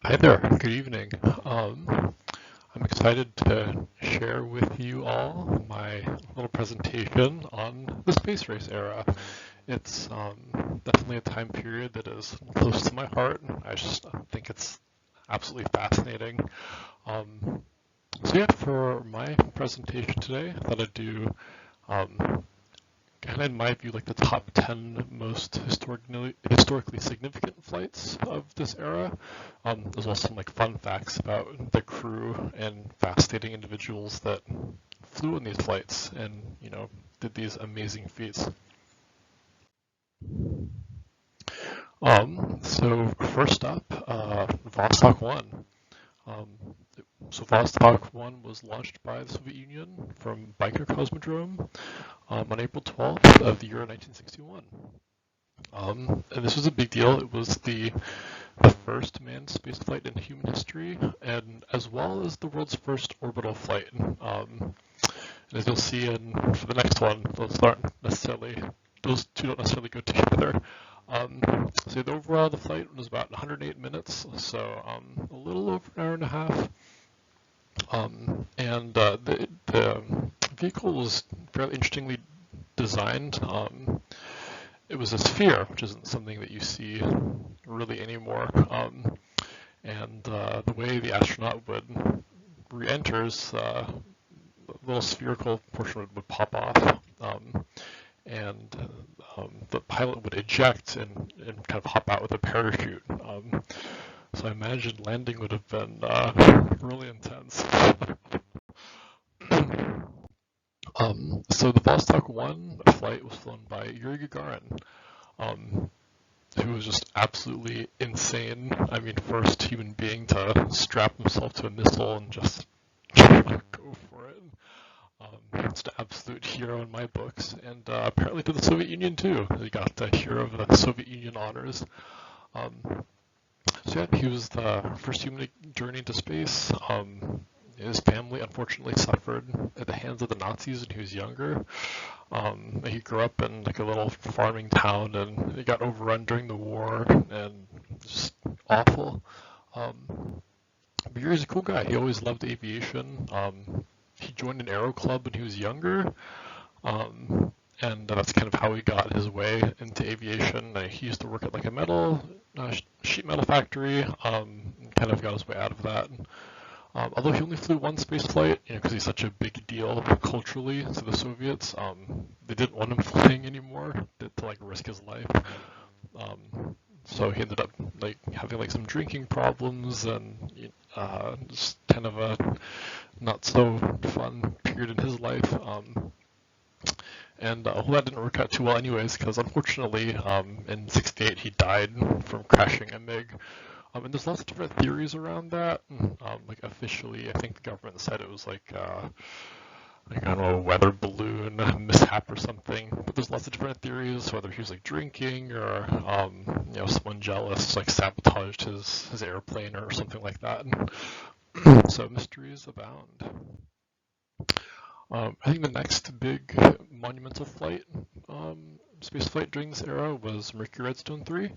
Hi there, good evening. I'm excited to share with you all my little presentation on the space race era. It's definitely a time period that is close to my heart. I just think it's absolutely fascinating. So yeah, for my presentation today, I thought I'd do um, kind of in my view, like the top 10 most historically significant flights of this era, as well as some like fun facts about the crew and fascinating individuals that flew on these flights and did these amazing feats. So first up, Vostok 1. Um, so Vostok 1 was launched by the Soviet Union from Baikonur Cosmodrome on April 12th of the year 1961. And this was a big deal. It was the first manned spaceflight in human history, and as well as the world's first orbital flight. And as you'll see for the next one, those two don't necessarily go together. So the overall of the flight was about 108 minutes, so a little over an hour and a half. And the vehicle was fairly interestingly designed. It was a sphere, which isn't something that you see really anymore. And the way the astronaut would re-enters, the little spherical portion would pop off, and the pilot would eject and kind of hop out with a parachute. So I imagine landing would have been really intense. So the Vostok 1 flight was flown by Yuri Gagarin, um, who was just absolutely insane. I mean, first human being to strap himself to a missile and just go for it. Just an absolute hero in my books, and apparently to the Soviet Union too. He got the Hero of the Soviet Union honors. Um, so yeah, he was the first human to journey into space. His family unfortunately suffered at the hands of the Nazis when he was younger. He grew up in like a little farming town, and he got overrun during the war, and just awful. Um, but Yuri's a cool guy. He always loved aviation. He joined an aero club when he was younger, um, and that's kind of how he got his way into aviation. He used to work at like a sheet metal factory, and kind of got his way out of that. Although he only flew one space flight, because he's such a big deal culturally to the Soviets, they didn't want him flying anymore to like risk his life. So he ended up like having like some drinking problems and just kind of a not so fun period in his life. And well, that didn't work out too well anyways, because unfortunately, in '68 he died from crashing a MiG. And there's lots of different theories around that. Like officially, I think the government said it was like I don't know, a weather balloon mishap or something. But there's lots of different theories, whether he was like drinking or someone jealous like sabotaged his airplane or something like that. So mysteries abound. I think the next big monumental flight, space flight during this era was Mercury Redstone 3.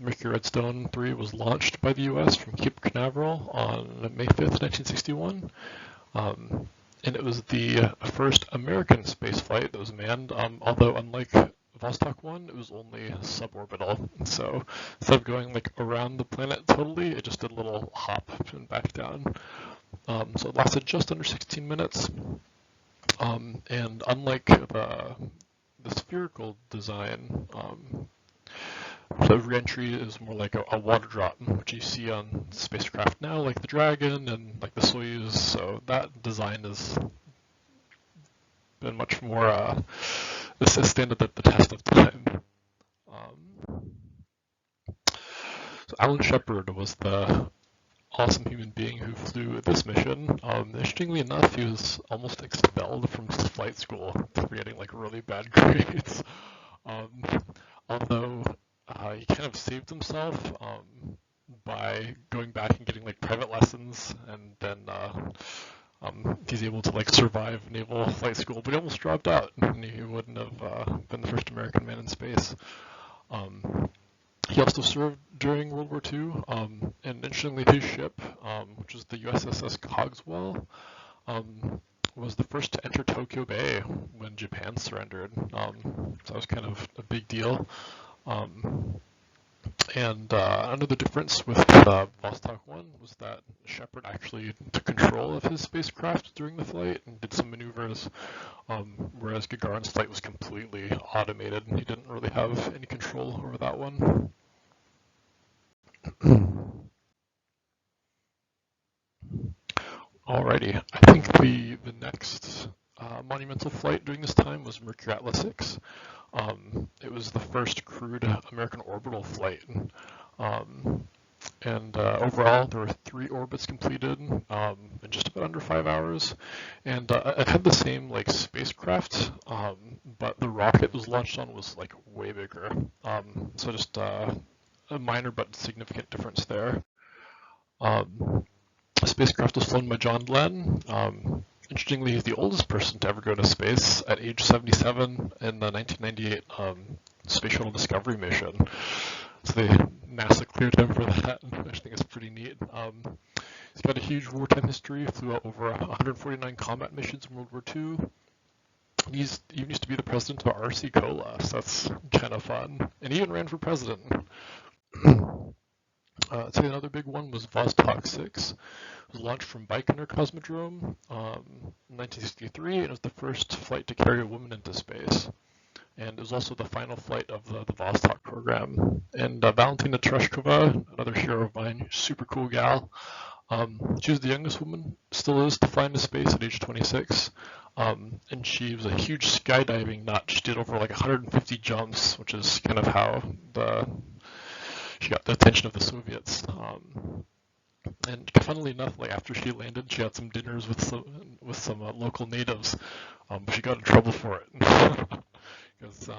Mercury Redstone 3 was launched by the US from Cape Canaveral on May 5th, 1961. And it was the first American space flight that was manned, although unlike Vostok 1, it was only suborbital. So instead of going like around the planet totally, it just did a little hop and back down. So it lasted just under 16 minutes. And unlike the spherical design, so reentry is more like a water drop, which you see on spacecraft now, like the Dragon and like the Soyuz. So that design has been much more stand the test of time. So Alan Shepard was the awesome human being who flew this mission. Interestingly enough, he was almost expelled from flight school for getting like really bad grades. Um, Although he kind of saved himself by going back and getting like private lessons, and then he's able to like survive naval flight school. But he almost dropped out, and he wouldn't have been the first American man in space. Um, He also served during World War II, and interestingly, his ship, which is the USS Cogswell, was the first to enter Tokyo Bay when Japan surrendered. So that was kind of a big deal. And another difference with Vostok 1 was that Shepard actually took control of his spacecraft during the flight and did some maneuvers, whereas Gagarin's flight was completely automated and he didn't really have any control over that one. Alrighty, I think the next monumental flight during this time was Mercury Atlas 6. It was the first crewed American orbital flight. And overall, there were 3 orbits completed in just about under 5 hours. And it had the same like spacecraft, but the rocket it was launched on was like way bigger. So just a minor but significant difference there. The spacecraft was flown by John Glenn. Interestingly, he's the oldest person to ever go to space at age 77 in the 1998 Space Shuttle Discovery mission. So NASA cleared him for that, which I think is pretty neat. He's got a huge wartime history, flew out over 149 combat missions in World War II. He even used to be the president of RC Cola, so that's kind of fun. And he even ran for president. I'd say another big one was Vostok 6. It was launched from Baikonur Cosmodrome in 1963, and it was the first flight to carry a woman into space. And it was also the final flight of the Vostok program. And Valentina Tereshkova, another hero of mine, super cool gal. She was the youngest woman, still is, to fly into space at age 26. And she was a huge skydiving nut. She did over like 150 jumps, which is kind of how she got the attention of the Soviets. And funnily enough, like after she landed, she had some dinners with some local natives, but she got in trouble for it because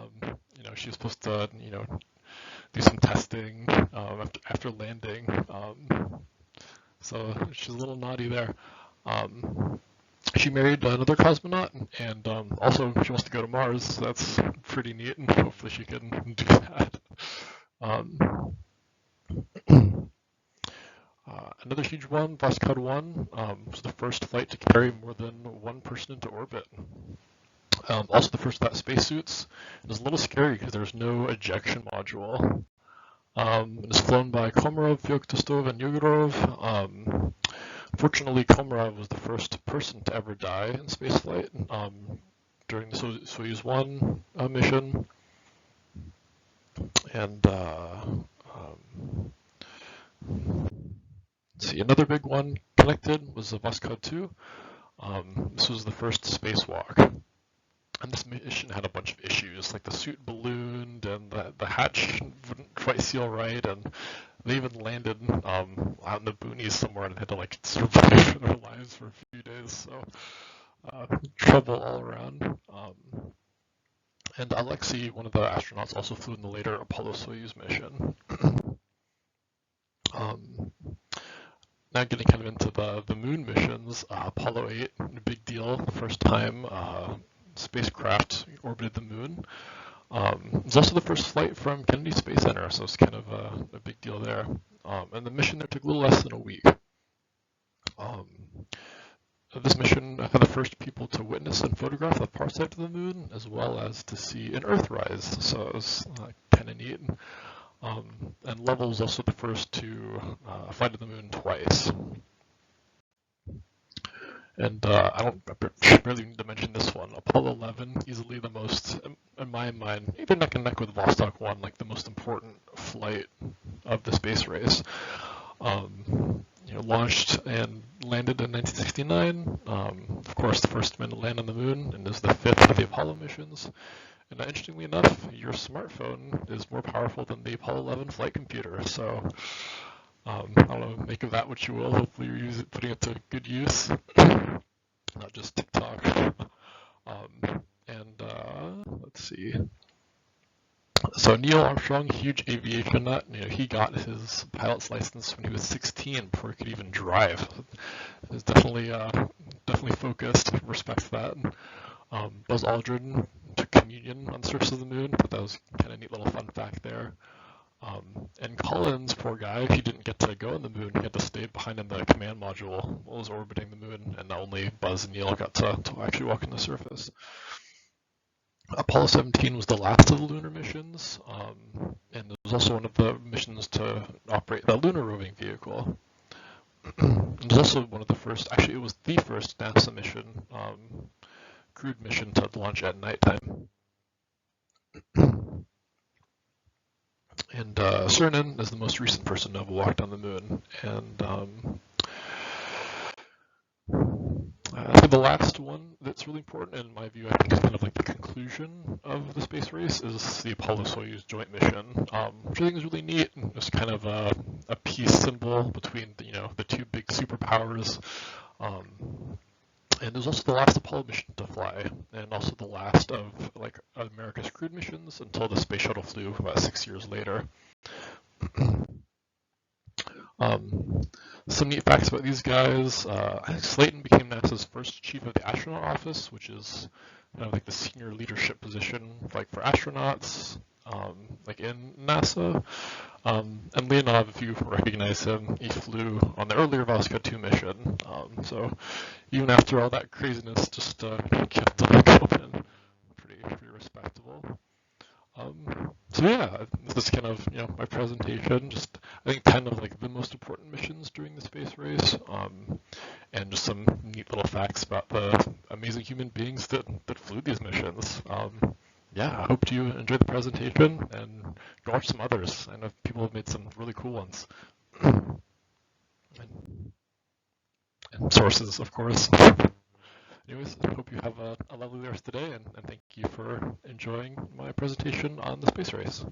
she was supposed to do some testing after landing. So she's a little naughty there. She married another cosmonaut, and also she wants to go to Mars. So that's pretty neat, and hopefully she can do that. Another huge one, Voskhod 1, was the first flight to carry more than one person into orbit. Also the first without spacesuits. It was a little scary because there was no ejection module. It was flown by Komarov, Feoktistov, and Yegorov. Fortunately, Komarov was the first person to ever die in spaceflight during the Soyuz 1 mission. And let's see, another big one connected was the Voskhod 2. This was the first spacewalk. And this mission had a bunch of issues, like the suit ballooned and the hatch wouldn't quite seal right, and they even landed out in the boonies somewhere and had to like survive their lives for a few days. So trouble all around. And Alexei, one of the astronauts, also flew in the later Apollo-Soyuz mission. Now getting kind of into the moon missions, Apollo 8, a big deal, the first time spacecraft orbited the moon. It was also the first flight from Kennedy Space Center, so it's kind of a big deal there. And the mission there took a little less than a week. This mission had the first people to witness and photograph the far side of the moon, as well as to see an Earthrise, so it was kind of neat. And Lovell was also the first to fly to the moon twice. And I barely need to mention this one. Apollo 11, easily the most, in my mind, either neck and neck with Vostok 1, like the most important flight of the space race. Launched and landed in 1969. Of course, the first man to land on the moon, and is the 5th of the Apollo missions. And interestingly enough, your smartphone is more powerful than the Apollo 11 flight computer. So I don't know, make of that what you will. Hopefully you're putting it to good use, not just TikTok. Let's see. So Neil Armstrong, huge aviation nut. He got his pilot's license when he was 16 before he could even drive. He's definitely focused. Respect that. Buzz Aldrin took communion on the surface of the moon, but that was kind of a neat little fun fact there. And Collins, poor guy, he didn't get to go on the moon. He had to stay behind in the command module while it was orbiting the moon, and only Buzz and Neil got to actually walk on the surface. Apollo 17 was the last of the lunar missions, and it was also one of the missions to operate the lunar roving vehicle. It was also one of the first, actually it was the first NASA mission, crewed mission to launch at nighttime. And Cernan is the most recent person to have walked on the moon. And I think the last one that's really important, in my view, I think is kind of like the conclusion of the space race, is the Apollo-Soyuz joint mission, which I think is really neat. And it's kind of a peace symbol between the two big superpowers. And it was also the last Apollo mission to fly, and also the last of America's crewed missions until the space shuttle flew about 6 years later. Some neat facts about these guys. I think Slayton became NASA's first chief of the astronaut office, which is kind of like the senior leadership position for astronauts in NASA. And Leonov, if you recognize him, he flew on the earlier Voskhod 2 mission. So even after all that craziness, just kept going. Pretty respectable. So yeah, this is kind of my presentation. Just I think 10 of the most important missions during the space race, and just some neat little facts about the amazing human beings that flew these missions. Yeah, I hope you enjoyed the presentation and go watch some others. I know people have made some really cool ones. And sources, of course. Anyways, I hope you have a lovely rest of the day, and thank you for enjoying my presentation on the space race.